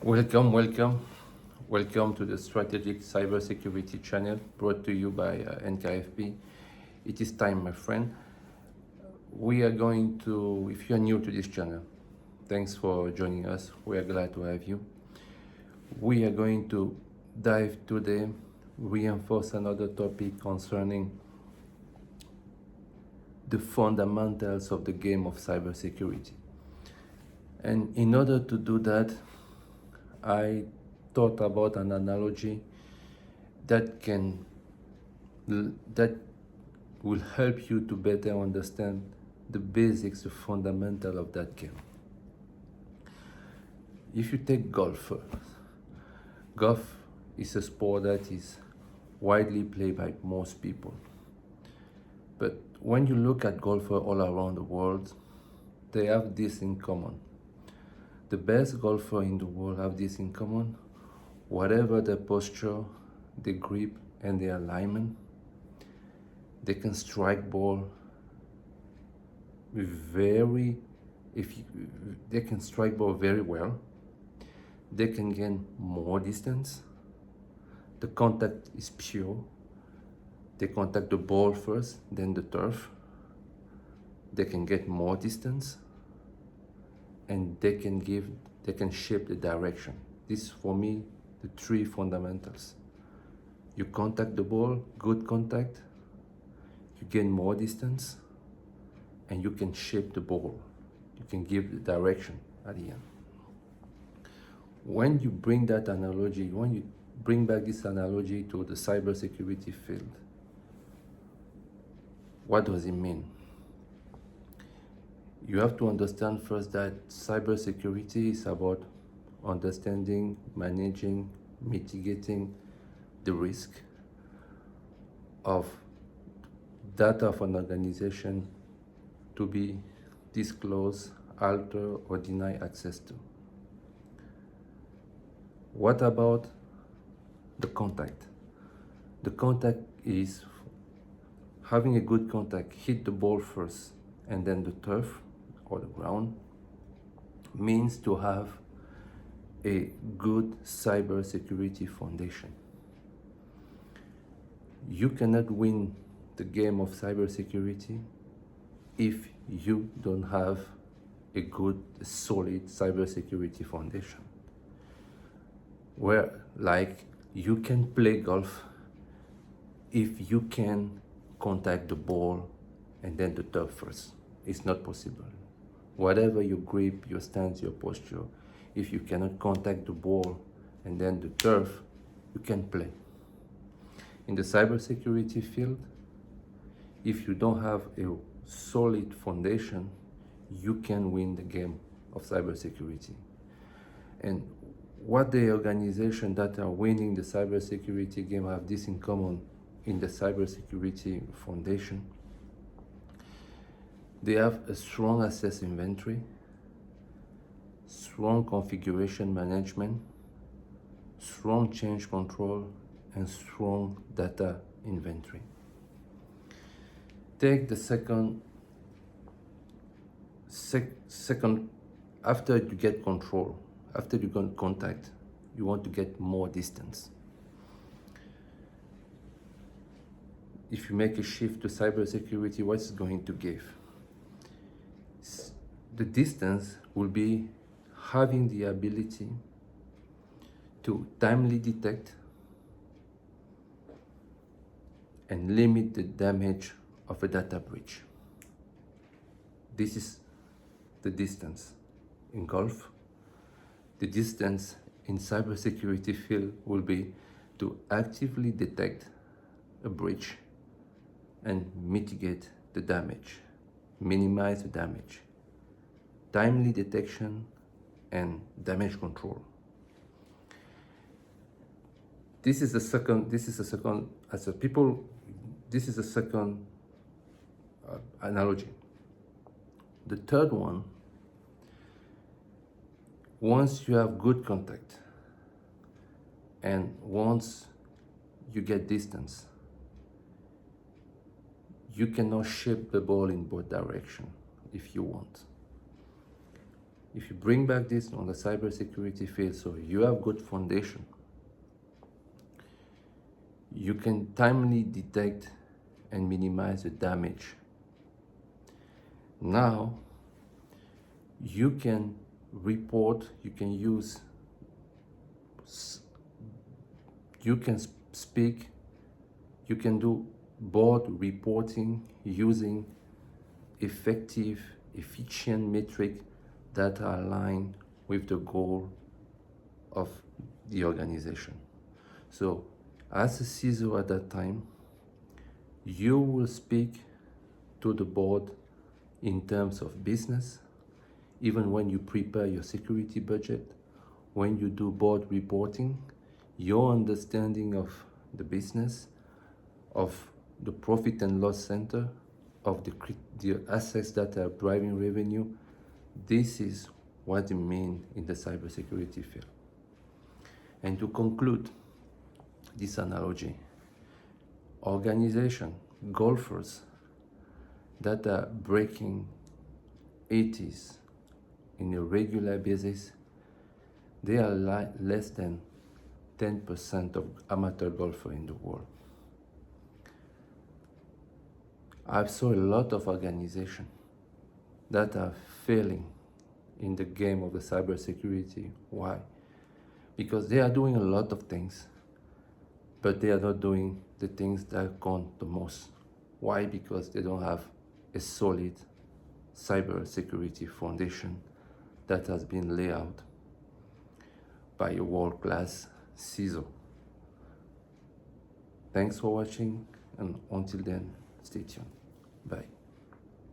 Welcome to the Strategic Cybersecurity channel brought to you by NKFP. It is time, my friend. We are going to, if you are new to this channel, thanks for joining us. We are glad to have you. We are going to dive today, reinforce another topic concerning the fundamentals of the game of cybersecurity. And in order to do that, I thought about an analogy that will help you to better understand the basics, the fundamental of that game. If you take golf first, golf is a sport that is widely played by most people. But when you look at golfers all around the world, they have this in common. The best golfers in the world have this in common. Whatever their posture, their grip, and their alignment, they can strike ball very well. They can gain more distance. The contact is pure. They contact the ball first, then the turf. They can get more distance, and they can shape the direction. This, for me, the three fundamentals. You contact the ball, good contact, you gain more distance, and you can shape the ball. You can give the direction at the end. When you bring that analogy, when you bring back this analogy to the cybersecurity field, what does it mean? You have to understand first that cybersecurity is about understanding, managing, mitigating the risk of data of an organization to be disclosed, altered, or denied access to. What about the contact? The contact is having a good contact, hit the ball first, and then the turf or the ground, means to have a good cybersecurity foundation. You cannot win the game of cybersecurity if you don't have a good, solid cybersecurity foundation. Where, like, you can play golf if you can contact the ball and then the turf first. It's not possible. Whatever your grip, your stance, your posture, if you cannot contact the ball and then the turf, you can play. In the cybersecurity field, if you don't have a solid foundation, you can win the game of cybersecurity. And what the organizations that are winning the cybersecurity game have this in common in the cybersecurity foundation: they have a strong asset inventory, strong configuration management, strong change control, and strong data inventory. Take the second, after you get control, after you get contact, you want to get more distance. If you make a shift to cybersecurity, what's it going to give? The distance will be having the ability to timely detect and limit the damage of a data breach. This is the distance in golf. The distance in cybersecurity field will be to actively detect a breach and mitigate the damage, minimize the damage. Timely detection and damage control. This is the second analogy. The third one, once you have good contact and once you get distance, you cannot shape the ball in both directions if you want. if you bring back this on the cybersecurity field, so you have good foundation, you can timely detect and minimize the damage. Now, you can report, you can use, you can speak, you can do board reporting using effective, efficient metric that are aligned with the goal of the organization. So as a CISO at that time, you will speak to the board in terms of business, even when you prepare your security budget, when you do board reporting, your understanding of the business, of the profit and loss center, of the assets that are driving revenue. This is what it means in the cybersecurity field. And to conclude this analogy, organization, golfers that are breaking 80s in a regular basis, they are less than 10% of amateur golfers in the world. I've saw a lot of organizations that are failing in the game of the cybersecurity. Why? Because they are doing a lot of things, but they are not doing the things that count the most. Why? Because they don't have a solid cybersecurity foundation that has been laid out by a world-class CISO. Thanks for watching, and until then, stay tuned. Bye.